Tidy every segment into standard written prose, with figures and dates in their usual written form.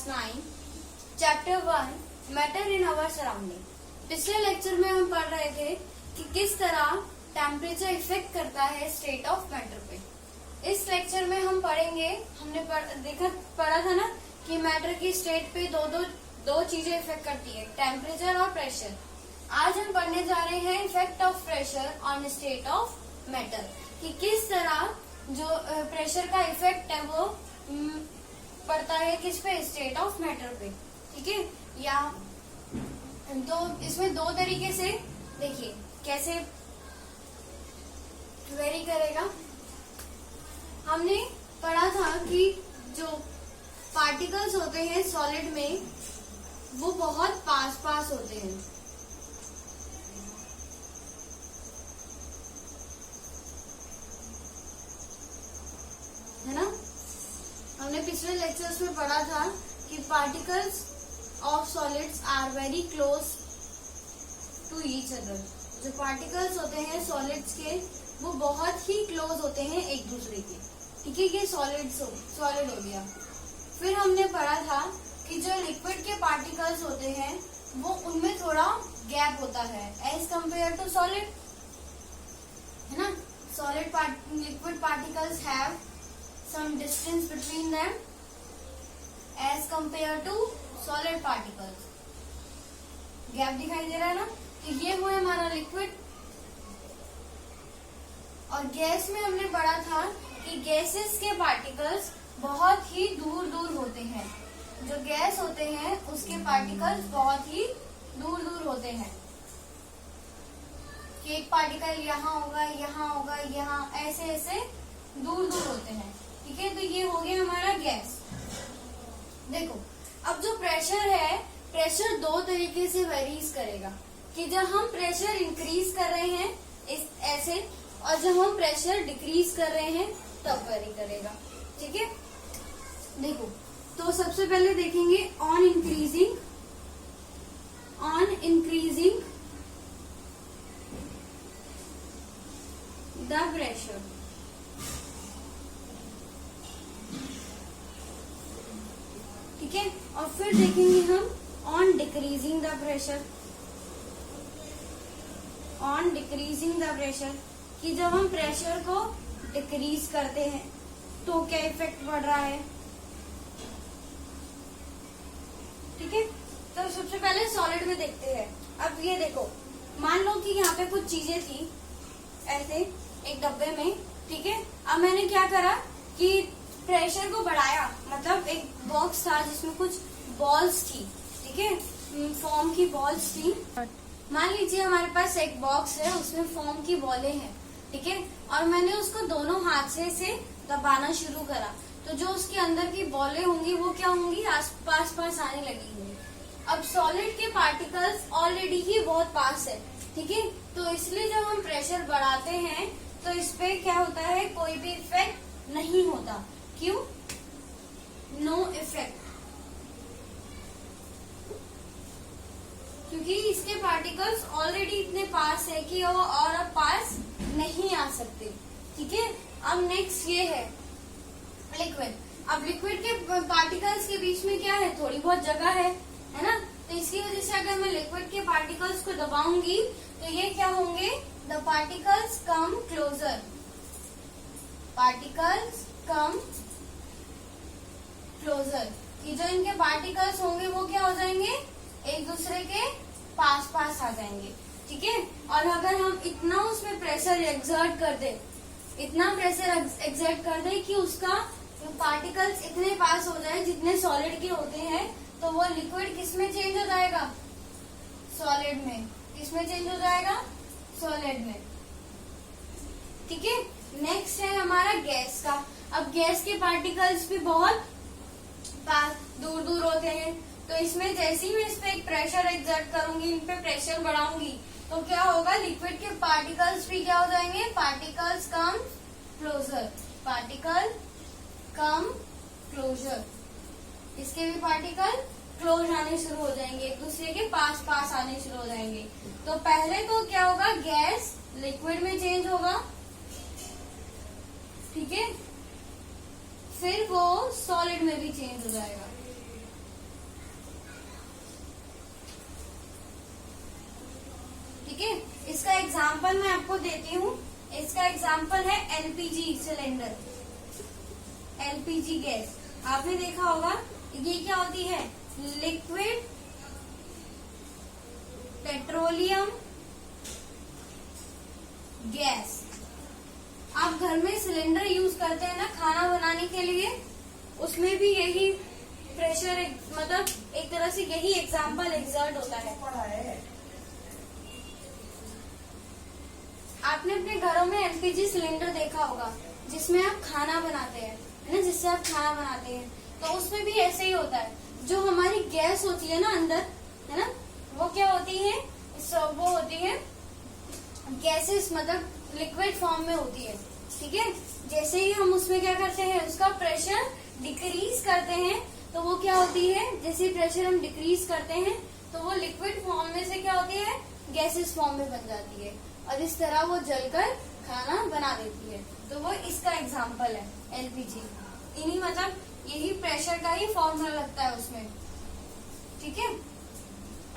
Class 9 chapter 1 matter in our surrounding. पिछले lecture में हम पढ़ रहे थे कि किस तरह टेम्परेचर इफेक्ट करता है स्टेट ऑफ मैटर पे। इस लेक्चर में हम पढ़ेंगे, हमने पढ़ा था ना कि मैटर की स्टेट पे दो चीजें इफेक्ट करती है, टेम्परेचर और प्रेशर। आज हम पढ़ने जा रहे हैं effect of pressure on state of matter, कि किस तरह जो प्रेशर का इफेक्ट है वो पड़ता है किस पे, स्टेट ऑफ मैटर पे। ठीक है, या तो इसमें दो तरीके से देखिए कैसे वेरी करेगा। हमने पढ़ा था कि जो पार्टिकल्स होते हैं सॉलिड में वो बहुत पास होते हैं, है ना। हमने पिछले लेक्चर्स में पढ़ा था कि particles of solids are very close to each other. जो पार्टिकल्स होते हैं सॉलिड्स के वो बहुत ही क्लोज होते हैं एक दूसरे के। ठीक है, ये सॉलिड हो गया। फिर हमने पढ़ा था कि जो लिक्विड के पार्टिकल्स होते हैं वो उनमें थोड़ा गैप होता है एज कंपेयर टू सॉलिड, है ना। Solid liquid particles have some distance between them as compared to solid particles। Gap दिखाई दे रहा है ना। तो ये हुआ हमारा लिक्विड। और गैस में हमने पढ़ा था कि गैसेस के पार्टिकल्स बहुत ही दूर होते हैं। जो गैस होते हैं उसके पार्टिकल्स बहुत ही दूर होते हैं, कि एक पार्टिकल यहाँ होगा, यहाँ ऐसे दूर होते हैं। ठीक है, तो ये हो गया हमारा गैस। देखो अब जो प्रेशर है, प्रेशर दो तरीके से वेरीज करेगा, कि जब हम प्रेशर इंक्रीज कर रहे हैं ऐसे, और जब हम प्रेशर डिक्रीज कर रहे हैं तब वेरी करेगा। ठीक है, देखो तो सबसे पहले देखेंगे ऑन इंक्रीजिंग द प्रेशर। ठीक है, और फिर देखेंगे हम ऑन डिक्रीजिंग द प्रेशर, कि जब हम प्रेशर को डिक्रीज करते हैं तो क्या इफेक्ट पड़ रहा है। ठीक है, तो सबसे पहले सॉलिड में देखते हैं। अब ये देखो, मान लो कि यहाँ पे कुछ चीजें थी ऐसे एक डब्बे में। ठीक है, अब मैंने क्या करा कि प्रेशर को बढ़ाया, मतलब एक बॉक्स था जिसमें कुछ बॉल्स थी। ठीक है, फोम की बॉल्स थी। मान लीजिए हमारे पास एक बॉक्स है, उसमें फोम की बॉलें हैं। ठीक है, और मैंने उसको दोनों हाथ से दबाना शुरू करा, तो जो उसके अंदर की बॉलें होंगी वो क्या होंगी, पास आने लगी होंगी। अब सॉलिड के पार्टिकल्स ऑलरेडी ही बहुत पास है। ठीक है, तो इसलिए जब हम प्रेशर बढ़ाते हैं तो इस पे क्या होता है, कोई भी इफेक्ट नहीं होता। क्यों? नो इफेक्ट, क्योंकि इसके पार्टिकल्स ऑलरेडी इतने पास है कि वो और अब पास नहीं आ सकते। ठीक है, अब नेक्स्ट ये है लिक्विड। अब लिक्विड के पार्टिकल्स के बीच में क्या है, थोड़ी बहुत जगह है ना। तो इसकी वजह से अगर मैं लिक्विड के पार्टिकल्स को दबाऊंगी तो ये क्या होंगे, द पार्टिकल्स कम क्लोजर। कि जो इनके पार्टिकल्स होंगे वो क्या हो जाएंगे, एक दूसरे के पास आ जाएंगे। ठीक है, और अगर हम इतना उसमें प्रेशर एक्सर्ट कर दे कि उसका पार्टिकल्स इतने पास हो जाए जितने सॉलिड के होते हैं, तो वो लिक्विड किस में चेंज हो जाएगा, सॉलिड में। किसमें चेंज हो जाएगा, सॉलिड में। ठीक है, नेक्स्ट है हमारा गैस का। अब गैस के पार्टिकल्स भी बहुत दूर होते हैं, तो इसमें जैसे ही मैं इस पे एक प्रेशर एक्सर्ट करूंगी, इन पे प्रेशर बढ़ाऊंगी, तो क्या होगा, लिक्विड के पार्टिकल्स भी क्या हो जाएंगे, पार्टिकल्स कम क्लोजर। इसके भी पार्टिकल क्लोज आने शुरू हो जाएंगे, एक दूसरे के पास आने शुरू हो जाएंगे। तो पहले तो क्या होगा, गैस लिक्विड में चेंज होगा। ठीक है, फिर वो सॉलिड में भी चेंज हो जाएगा। एग्जाम्पल मैं आपको देती हूँ। इसका एग्जाम्पल है एलपीजी सिलेंडर, एलपीजी गैस। आपने देखा होगा ये क्या होती है, लिक्विड पेट्रोलियम गैस। आप घर में सिलेंडर यूज करते हैं ना खाना बनाने के लिए, उसमें भी यही प्रेशर मतलब एक तरह से यही एग्जाम्पल एग्जर्ट होता है। आपने अपने घरों में एलपीजी सिलेंडर देखा होगा जिसमें आप खाना बनाते हैं, है ना, जिससे आप खाना बनाते हैं, तो उसमें भी ऐसे ही होता है। जो हमारी गैस होती है ना अंदर, है ना, वो क्या होती है, वो होती है गैसेस, मतलब लिक्विड फॉर्म में होती है। ठीक है, जैसे ही हम उसमें क्या करते हैं, उसका प्रेशर डिक्रीज करते हैं, तो वो क्या होती है, जैसे प्रेशर हम डिक्रीज करते हैं तो वो लिक्विड फॉर्म में से क्या होती है, गैसेस फॉर्म में बन जाती है, और इस तरह वो जलकर खाना बना देती है। तो वो इसका एग्जाम्पल है एलपीजी। इन्हीं मतलब यही प्रेशर का ही फॉर्मूला लगता है उसमें। ठीक है,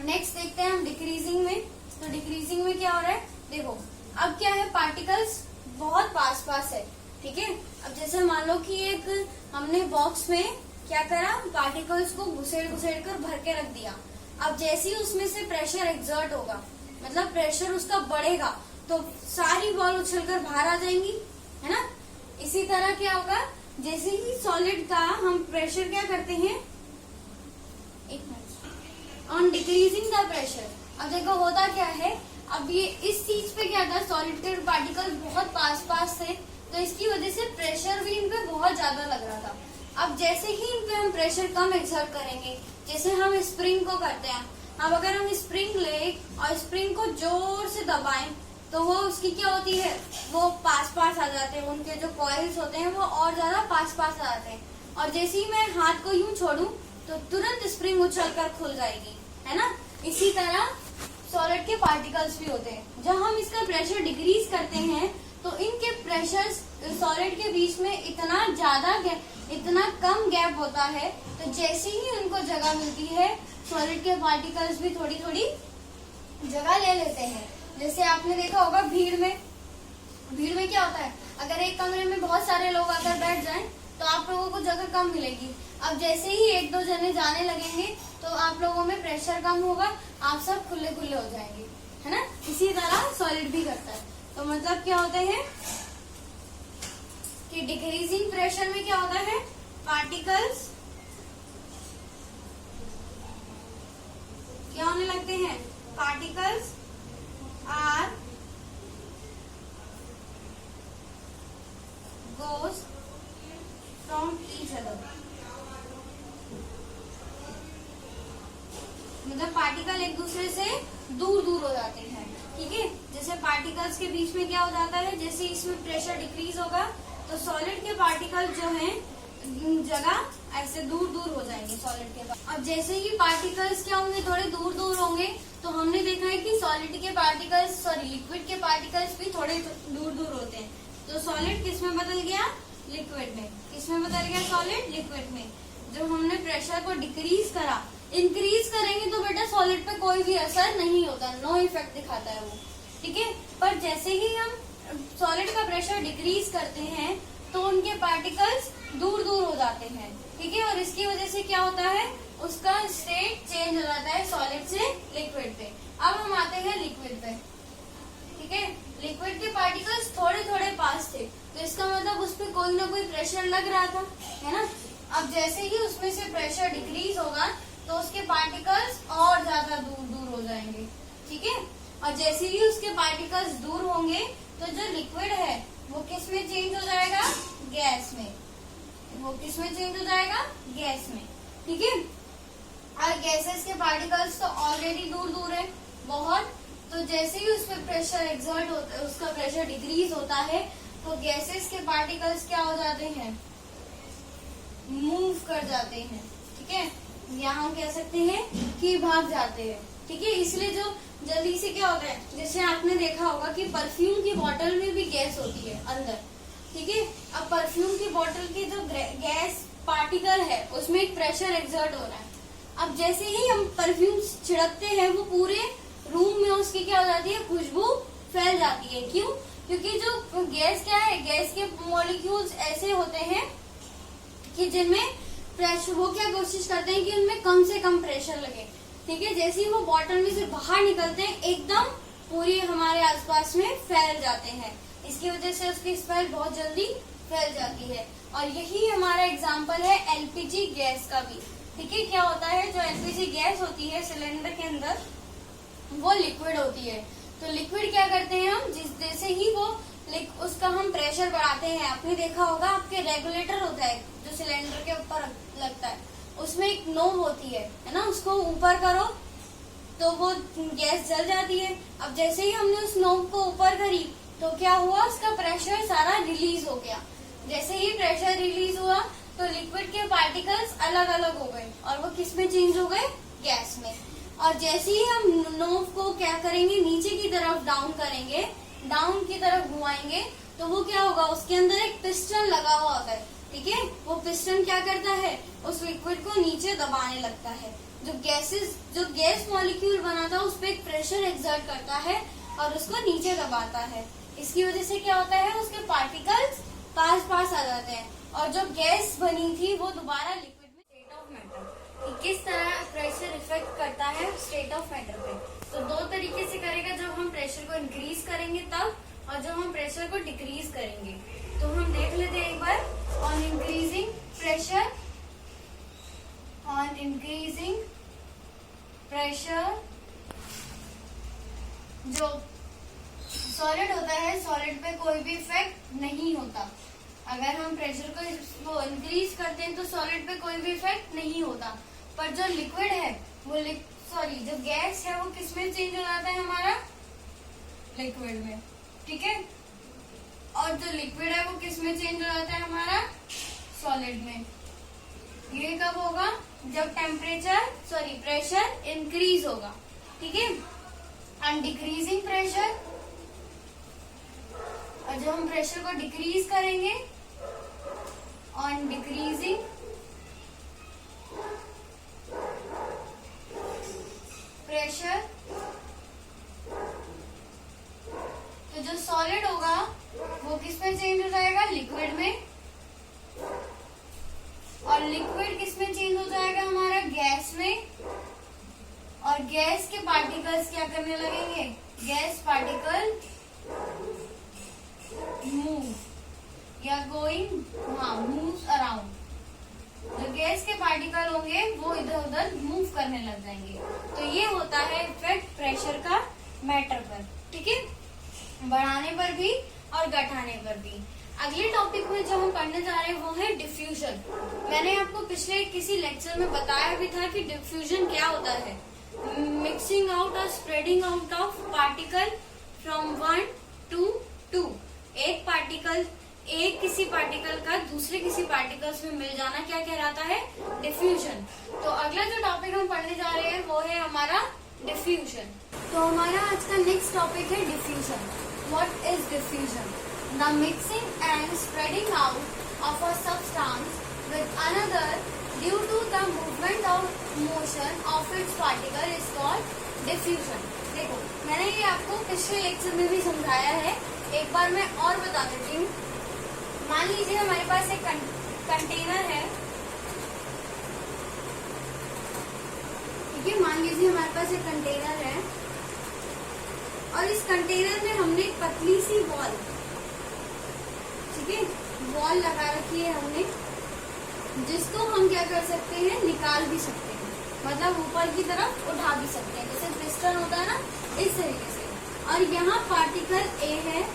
नेक्स्ट देखते हैं हम डिक्रीजिंग में। तो डिक्रीजिंग में क्या हो रहा है, देखो अब क्या है, पार्टिकल्स बहुत पास पास है। ठीक है, अब जैसे मान लो कि एक हमने बॉक्स में क्या करा, पार्टिकल्स को घुसेड़ घुसेड़ कर भर के रख दिया। अब जैसे ही उसमें से प्रेशर एक्सर्ट होगा, मतलब प्रेशर उसका बढ़ेगा, तो सारी बॉल उछलकर बाहर आ जाएंगी, है ना। इसी तरह क्या होगा, जैसे ही सॉलिड का हम प्रेशर क्या करते हैं, एक minute, on decreasing the pressure. अब देखो होता क्या है, अब ये इस चीज पे क्या था, सॉलिड के पार्टिकल्स बहुत पास पास थे, तो इसकी वजह से प्रेशर भी इन पे बहुत ज्यादा लग रहा था। अब जैसे ही इन पे हम प्रेशर कम एक्सर्ट करेंगे, जैसे हम स्प्रिंग को करते हैं, अब अगर हम स्प्रिंग ले और स्प्रिंग को जोर से दबाएं, तो वो उसकी क्या होती है, वो पास पास आ जाते हैं, उनके जो कॉइल्स होते हैं वो और ज्यादा पास पास आ जाते हैं। और जैसे ही मैं हाथ को यूं छोड़ूं तो तुरंत स्प्रिंग उछलकर खुल जाएगी, है ना। इसी तरह सॉलिड के पार्टिकल्स भी होते हैं। जब हम इसका प्रेशर डिक्रीज करते हैं तो इनके प्रेशर सॉलिड के बीच में इतना कम गैप होता है, तो जैसे ही उनको जगह मिलती है, सॉलिड के पार्टिकल्स भी थोड़ी थोड़ी जगह ले लेते हैं। जैसे आपने देखा होगा भीड़ में क्या होता है, अगर एक कमरे में बहुत सारे लोग आकर बैठ जाएं तो आप लोगों को जगह कम मिलेगी। अब जैसे ही एक दो जने जाने लगेंगे तो आप लोगों में प्रेशर कम होगा, आप सब खुले खुले हो जाएंगे, है ना। इसी तरह सॉलिड भी करता है। तो मतलब क्या होते हैं कि डिक्रीजिंग प्रेशर में क्या होता है, पार्टिकल्स क्या होने लगते हैं, particles are goes from each other, मतलब पार्टिकल एक दूसरे से दूर दूर हो जाते हैं। ठीक है, जैसे पार्टिकल्स के बीच में क्या हो जाता है, जैसे इसमें प्रेशर डिक्रीज होगा तो सॉलिड के पार्टिकल जो हैं जगह ऐसे दूर दूर हो जाएंगे सॉलिड के पास। अब जैसे ही पार्टिकल्स क्या होंगे, थोड़े दूर दूर होंगे, तो हमने देखा है कि सॉलिड के पार्टिकल्स, सॉरी लिक्विड के पार्टिकल्स भी थोड़े दूर दूर होते हैं। तो सॉलिड किस में बदल गया, लिक्विड में। किसमें बदल गया, सॉलिड लिक्विड में। जब हमने प्रेशर को डिक्रीज करा, इंक्रीज करेंगे तो बेटा सॉलिड पे कोई भी असर नहीं होता, नो इफेक्ट दिखाता है वो। ठीक है, पर जैसे ही हम सॉलिड का प्रेशर डिक्रीज करते हैं तो उनके पार्टिकल्स दूर दूर हो जाते हैं। ठीक है, और इसकी वजह से क्या होता है, उसका स्टेट चेंज हो जाता है सॉलिड से लिक्विड पे। अब हम आते हैं लिक्विड पे। ठीक है, लिक्विड के पार्टिकल्स थोड़े थोड़े पास थे, तो इसका मतलब उस पर कोई ना कोई प्रेशर लग रहा था, है ना। अब जैसे ही उसमें से प्रेशर डिक्रीज होगा तो उसके पार्टिकल्स और ज्यादा दूर दूर हो जाएंगे। ठीक है, और जैसे ही उसके पार्टिकल्स दूर होंगे तो जो लिक्विड है वो किस में चेंज हो जाएगा, गैस में। वो किस में चेंज हो जाएगा, गैस में। ठीक है, और गैसेस के पार्टिकल्स तो ऑलरेडी दूर दूर है बहुत, तो जैसे ही उस पर प्रेशर एक्सर्ट होता है, उसका प्रेशर डिक्रीज होता है, तो गैसेस के पार्टिकल्स क्या हो जाते हैं, मूव कर जाते हैं। ठीक है, यहाँ हम कह सकते हैं कि भाग जाते हैं। ठीक है, इसलिए जो जल्दी से क्या होता है, जैसे आपने देखा होगा कि परफ्यूम की बोतल में भी गैस होती है अंदर। ठीक है, अब परफ्यूम की बोतल की जो गैस पार्टिकल है उसमें एक प्रेशर एक्सर्ट हो रहा है। अब जैसे ही हम परफ्यूम छिड़कते हैं वो पूरे रूम में उसकी क्या हो जाती है, खुशबू फैल जाती है। क्यों? क्योंकि जो गैस क्या है, गैस के मॉलिक्यूल्स ऐसे होते हैं कि जिनमें प्रेशर, वो क्या कोशिश करते हैं कि उनमें कम से कम प्रेशर लगे। ठीक है, जैसे ही वो बॉटल में से बाहर निकलते हैं एकदम पूरी हमारे आसपास में फैल जाते हैं। इसकी वजह से उसकी स्मेल बहुत जल्दी फैल जाती है। और यही हमारा एग्जाम्पल है एलपीजी गैस का भी। ठीक है, क्या होता है, जो एलपीजी गैस होती है सिलेंडर के अंदर वो लिक्विड होती है। तो लिक्विड क्या करते हैं हम, जैसे ही वो उसका हम प्रेशर बढ़ाते हैं, आपने देखा होगा आपके रेगुलेटर होता है जो सिलेंडर के ऊपर लगता है, उसमें एक नोब होती है ना, उसको ऊपर करो तो वो गैस जल जाती है। अब जैसे ही हमने उस नोब को ऊपर करी तो क्या हुआ, उसका प्रेशर सारा रिलीज हो गया। जैसे ही प्रेशर रिलीज हुआ तो लिक्विड के पार्टिकल्स अलग अलग हो गए और वो किस में चेंज हो गए, गैस में। और जैसे ही हम नोब को क्या करेंगे, नीचे की तरफ डाउन करेंगे, डाउन की तरफ घुमाएंगे तो वो क्या होगा, उसके अंदर एक पिस्टन लगा हुआ होता है। ठीक है, वो पिस्टन क्या करता है, उस लिक्विड को नीचे दबाने लगता है। जो गैस मॉलिक्यूल बना था उस पर एक प्रेशर एक्सर्ट करता है और उसको नीचे दबाता है। इसकी वजह से क्या होता है, उसके पार्टिकल्स पास आ जाते हैं और जो गैस बनी थी वो दोबारा लिक्विड में। स्टेट ऑफ मैटर किस तरह प्रेशर इफेक्ट करता है स्टेट ऑफ मैटर पे, तो दो तरीके से करेगा, जब हम प्रेशर को इंक्रीज करेंगे तब, और जब हम प्रेशर को डिक्रीज करेंगे। तो हम देख लेते हैं एक बार। On increasing pressure, on increasing pressure, जो सॉलिड होता है, सॉलिड पे कोई भी इफेक्ट नहीं होता। अगर हम प्रेशर को इंक्रीज करते हैं तो सॉलिड पे कोई भी इफेक्ट नहीं होता। पर जो लिक्विड है वो जो गैस है वो किस में चेंज हो जाता है, हमारा लिक्विड में। ठीक है, और जो लिक्विड है वो किस में चेंज हो जाता है, हमारा सॉलिड में। ये कब होगा, जब प्रेशर इंक्रीज होगा। ठीक है, एंड डिक्रीजिंग प्रेशर, और जब हम प्रेशर को डिक्रीज करेंगे, ऑन डिक्रीजिंग प्रेशर, तो जो सॉलिड होगा वो किस में चेंज हो जाएगा, लिक्विड में। और लिक्विड किस में चेंज हो जाएगा, हमारा गैस में। और गैस के पार्टिकल्स क्या करने लगेंगे, गैस पार्टिकल मूव या मूव्स अराउंड। जो गैस के पार्टिकल होंगे वो इधर उधर मूव करने लग जाएंगे। तो ये होता है इफेक्ट प्रेशर का मैटर पर। ठीक है, बढ़ाने पर भी और घटाने पर भी। अगले टॉपिक में जो हम पढ़ने जा रहे हैं वो है डिफ्यूजन। मैंने आपको पिछले किसी लेक्चर में बताया भी था कि डिफ्यूजन क्या होता है। मिक्सिंग आउट और spreading out of particle from one to two. एक किसी पार्टिकल का दूसरे किसी पार्टिकल्स में मिल जाना क्या कहलाता है, डिफ्यूजन। तो अगला जो टॉपिक हम पढ़ने जा रहे हैं वो है हमारा डिफ्यूजन। तो हमारा आज का नेक्स्ट टॉपिक है diffusion. What is diffusion? The mixing and spreading out of a substance with another due to the movement of motion of its particle is called diffusion. देखो, मैंने ये आपको पिछले लेक्चर में भी समझाया है, एक बार मैं और बता देती हूँ। मान लीजिए हमारे पास एक कंटेनर है। ठीक है, मान लीजिए हमारे पास एक कंटेनर है और इस कंटेनर में हमने एक पतली सी वॉल, ठीक है, वॉल लगा रखी है हमने, जिसको हम क्या कर सकते हैं, निकाल भी सकते हैं, मतलब ऊपर की तरफ उठा भी सकते हैं, जैसे पिस्टन होता है ना, इस तरीके से। और यहाँ पार्टिकल ए है,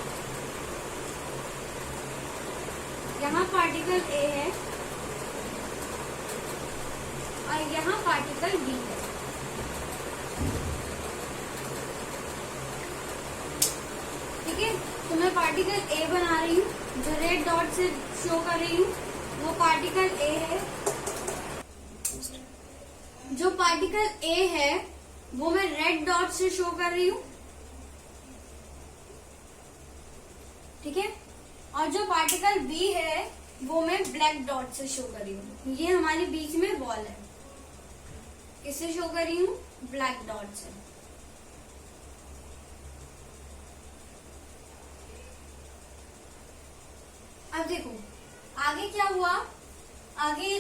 यहाँ पार्टिकल ए है और यहाँ पार्टिकल बी है। ठीक है, तो मैं पार्टिकल ए बना रही हूँ, जो रेड डॉट से शो कर रही हूँ वो पार्टिकल ए है। जो पार्टिकल ए है वो मैं रेड डॉट से शो कर रही हूँ। ठीक है, और जो पार्टिकल बी है वो मैं ब्लैक डॉट से शो कर रही हूँ। ये हमारे बीच में वॉल है, किससे शो कर रही हूँ, ब्लैक डॉट से।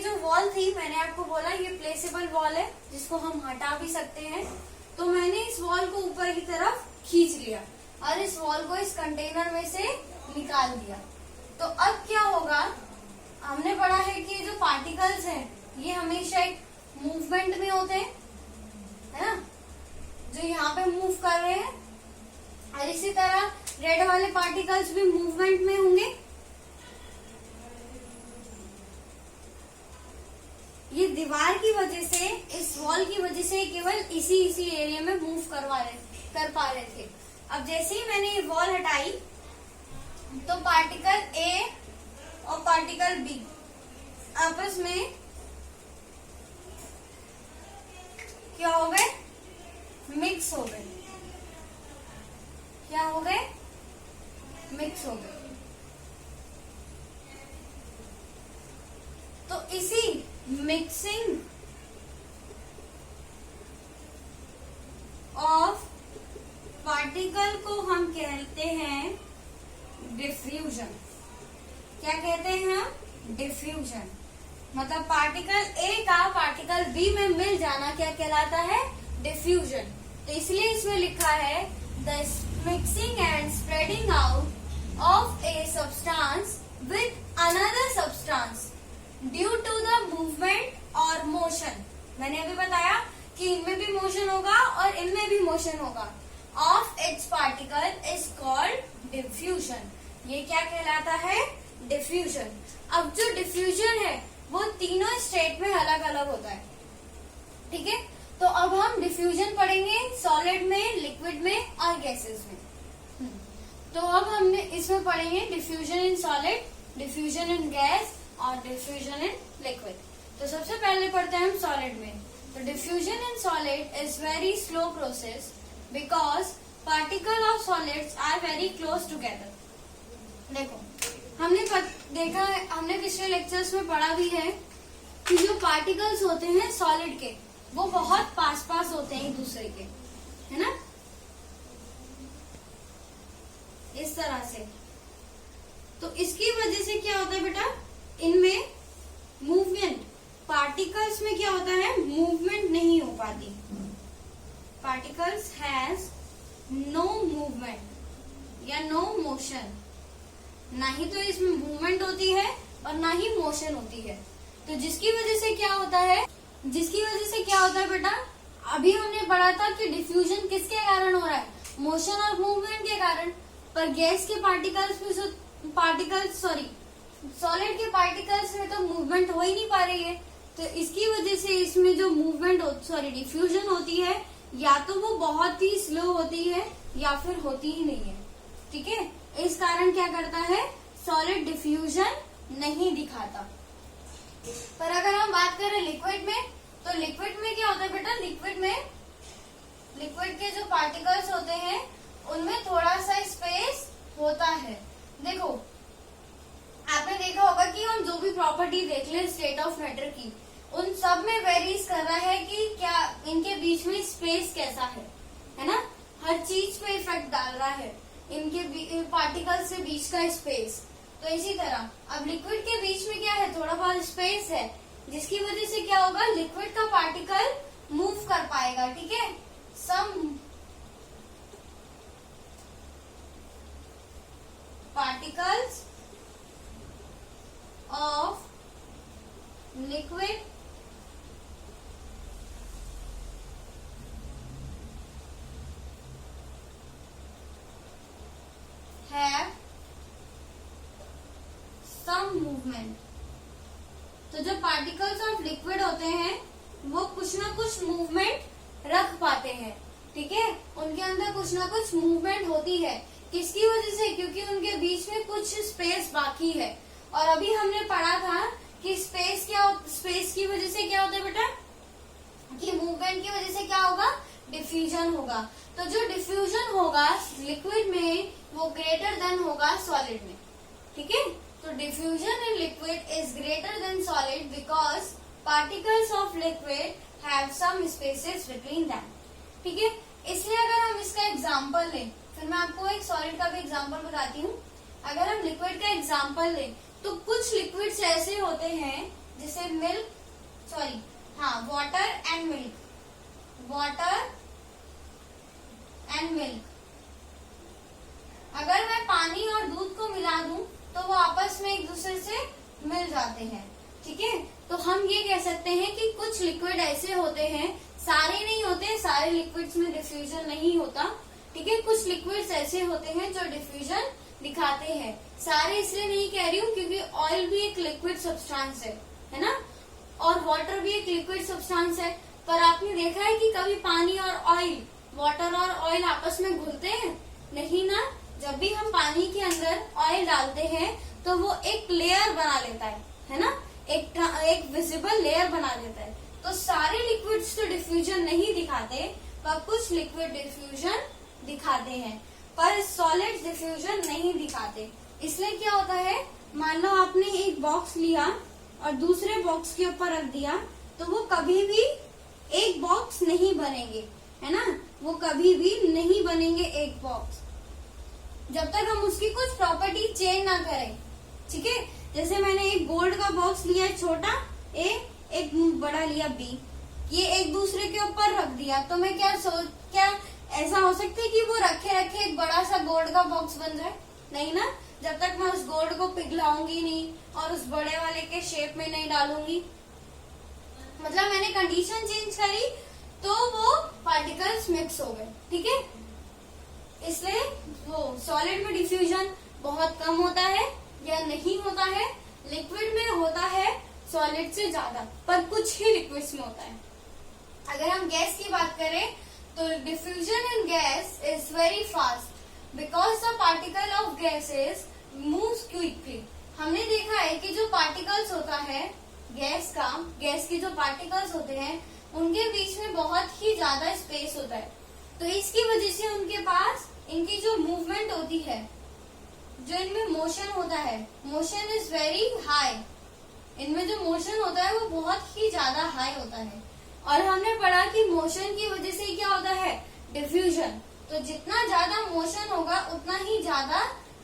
ये जो वॉल थी, मैंने आपको बोला ये प्लेसेबल वॉल है जिसको हम हटा भी सकते हैं। तो मैंने इस वॉल को ऊपर की तरफ खींच लिया और इस वॉल को इस कंटेनर में से निकाल दिया। तो अब क्या होगा, हमने पढ़ा है कि ये जो पार्टिकल्स हैं ये हमेशा एक मूवमेंट में होते हैं, है ना, जो यहाँ पे मूव कर रहे हैं। और इसी तरह रेड वाले पार्टिकल्स भी मूवमेंट में होंगे। ये दीवार की वजह से, इस वॉल की वजह से केवल इसी एरिया में मूव कर पा रहे थे। अब जैसे ही मैंने ये वॉल हटाई तो पार्टिकल ए और पार्टिकल बी आपस में क्या हो गए, मिक्स हो गए। क्या हो गए, मिक्स हो गए। तो इसी मिक्सिंग ऑफ पार्टिकल को हम कहते हैं डिफ्यूजन। क्या कहते हैं हम, डिफ्यूजन। मतलब पार्टिकल ए का पार्टिकल बी में मिल जाना क्या कहलाता है, डिफ्यूजन। तो इसलिए इसमें लिखा है the mixing and spreading out of a substance with another substance due to the movement और मोशन। मैंने अभी बताया कि इनमें भी मोशन होगा और इनमें भी मोशन होगा। Of its particle is called diffusion. ये क्या कहलाता है, डिफ्यूजन। अब जो डिफ्यूजन है वो तीनों स्टेट में अलग अलग होता है, ठीक है। तो अब हम डिफ्यूजन पढ़ेंगे सॉलिड में, लिक्विड में और गैसेस में। तो अब हमने इसमें पढ़ेंगे diffusion in solid, diffusion in gas और डिफ्यूजन इन लिक्विड। तो सबसे पहले पढ़ते हैं हम सॉलिड में। तो diffusion in solid is very slow process because particle of solids are very close together. देखो देखा है, हमने पिछले लेक्चर्स में पढ़ा भी है कि जो पार्टिकल्स होते हैं सॉलिड के वो बहुत पास पास होते हैं एक दूसरे के, है ना, इस तरह से। तो इसकी वजह से क्या होता है बेटा, इनमें मूवमेंट, पार्टिकल्स में क्या होता है, मूवमेंट नहीं हो पाती। पार्टिकल्स हैज नो मूवमेंट या नो मोशन। ना ही तो इसमें मूवमेंट होती है और ना ही मोशन होती है। तो जिसकी वजह से क्या होता है, बेटा, अभी हमने पढ़ा था कि डिफ्यूजन किसके कारण हो रहा है, मोशन और मूवमेंट के कारण। पर गैस के सॉलिड के पार्टिकल्स में तो मूवमेंट हो ही नहीं पा रही है। तो इसकी वजह से इसमें जो डिफ्यूजन होती है या तो वो बहुत ही स्लो होती है या फिर होती ही नहीं है, ठीक है। इस कारण क्या करता है, सॉलिड डिफ्यूजन नहीं दिखाता। पर अगर हम बात करें लिक्विड में, तो लिक्विड में क्या होता है बेटा, लिक्विड के जो पार्टिकल्स होते हैं उनमें थोड़ा सा स्पेस होता है। देखो आपने देखा होगा कि हम जो भी प्रॉपर्टी देख ले स्टेट ऑफ मैटर की, उन सब में वेरीज कर रहा है कि क्या इनके बीच में स्पेस कैसा है ना, हर चीज पे इफेक्ट डाल रहा है इनके पार्टिकल्स के बीच का स्पेस। तो इसी तरह अब लिक्विड के बीच में क्या है, थोड़ा बहुत स्पेस है, जिसकी वजह से क्या होगा, लिक्विड का पार्टिकल मूव कर पाएगा, ठीक है। Some particles of liquid have some movement। तो जो पार्टिकल्स ऑफ लिक्विड होते हैं वो कुछ ना कुछ मूवमेंट रख पाते हैं, ठीक है, उनके अंदर कुछ ना कुछ मूवमेंट होती है। किसकी वजह से, क्योंकि उनके बीच में कुछ स्पेस बाकी है। और अभी हमने पढ़ा था कि स्पेस की वजह से क्या होता है बेटा, कि मूवमेंट की वजह से क्या होगा, डिफ्यूजन होगा। तो जो डिफ्यूजन होगा लिक्विड में वो ग्रेटर देन होगा सॉलिड में, ठीक है। तो diffusion in liquid is greater than solid because particles of liquid have some spaces between them, ठीक है। इसलिए अगर हम इसका एग्जांपल लें, फिर मैं आपको एक सॉलिड का भी एग्जांपल बताती हूँ। अगर हम लिक्विड का एग्जांपल लें तो कुछ लिक्विड्स ऐसे होते हैं जैसे मिल्क, सॉरी हाँ, water and milk, water and milk. अगर मैं पानी और दूध को मिला दूं तो वो आपस में एक दूसरे से मिल जाते हैं, ठीक है। तो हम ये कह सकते हैं कि कुछ लिक्विड ऐसे होते हैं, सारे नहीं होते, सारे लिक्विड्स में डिफ्यूजन नहीं होता, ठीक है। कुछ लिक्विड्स ऐसे होते हैं जो डिफ्यूजन दिखाते हैं। सारे इसलिए नहीं कह रही हूँ क्योंकि ऑयल भी एक लिक्विड सब्सटेंस है ना, और वाटर भी एक लिक्विड सब्सटेंस है। पर आपने देखा है कि कभी पानी और ऑयल, वाटर और ऑयल आपस में घुलते हैं? नहीं ना। जब भी हम पानी के अंदर ऑयल डालते हैं तो वो एक लेयर बना लेता है ना, एक विजिबल लेयर बना लेता है। तो सारे लिक्विड्स तो डिफ्यूजन नहीं दिखाते, पर कुछ लिक्विड डिफ्यूजन दिखाते हैं, पर सॉलिड्स डिफ्यूजन नहीं दिखाते। इसलिए क्या होता है, मान लो आपने एक बॉक्स लिया और दूसरे बॉक्स के ऊपर रख दिया, तो वो कभी भी एक बॉक्स नहीं बनेंगे, है ना, वो कभी भी नहीं बनेंगे एक बॉक्स, जब तक हम उसकी कुछ प्रॉपर्टी चेंज ना करें, ठीक है। जैसे मैंने एक गोल्ड का बॉक्स लिया छोटा ए, एक बड़ा लिया बी, ये एक दूसरे के ऊपर रख दिया, तो मैं क्या ऐसा हो सकता है कि वो रखे रखे एक बड़ा सा गोल्ड का बॉक्स बन जाए? नहीं ना, जब तक मैं उस गोल्ड को पिघलाऊंगी नहीं और उस बड़े वाले के शेप में नहीं डालूंगी। मतलब मैंने कंडीशन चेंज करी तो वो पार्टिकल्स मिक्स हो गए, ठीक है। इसलिए वो सॉलिड में डिफ्यूजन बहुत कम होता है या नहीं होता है, लिक्विड में होता है सॉलिड से ज्यादा, पर कुछ ही लिक्विड्स में होता है। अगर हम गैस की बात करें तो diffusion in gas is very fast because the particle of gases moves quickly. हमने देखा है कि जो पार्टिकल्स होता है गैस का, गैस के जो पार्टिकल्स होते हैं उनके बीच में बहुत ही ज्यादा स्पेस होता है, तो इसकी वजह से उनके पास इनकी जो मूवमेंट होती है, जो इनमें मोशन होता है, मोशन इज वेरी हाई। इनमें जो मोशन होता है वो बहुत ही ज्यादा हाई होता है। और हमने पढ़ा कि मोशन की वजह से क्या होता है, डिफ्यूजन। तो जितना ज्यादा मोशन होगा उतना ही ज्यादा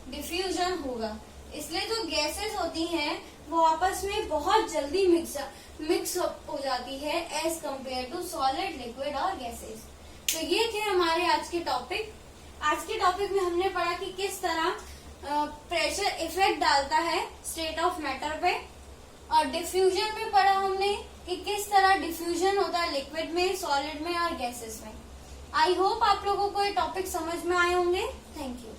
डिफ्यूजन होगा। इसलिए जो गैसेस होती हैं वो आपस में बहुत जल्दी मिक्स हो जाती है as compare to solid, liquid और गैसेस। तो ये थे हमारे आज के टॉपिक। आज के टॉपिक में हमने पढ़ा कि किस तरह प्रेशर इफेक्ट डालता है स्टेट ऑफ मैटर पे, और डिफ्यूजन में पढ़ा हमने कि किस तरह डिफ्यूजन होता है लिक्विड में, सॉलिड में और गैसेस में। आई होप आप लोगों को ये टॉपिक समझ में आए होंगे। Thank you.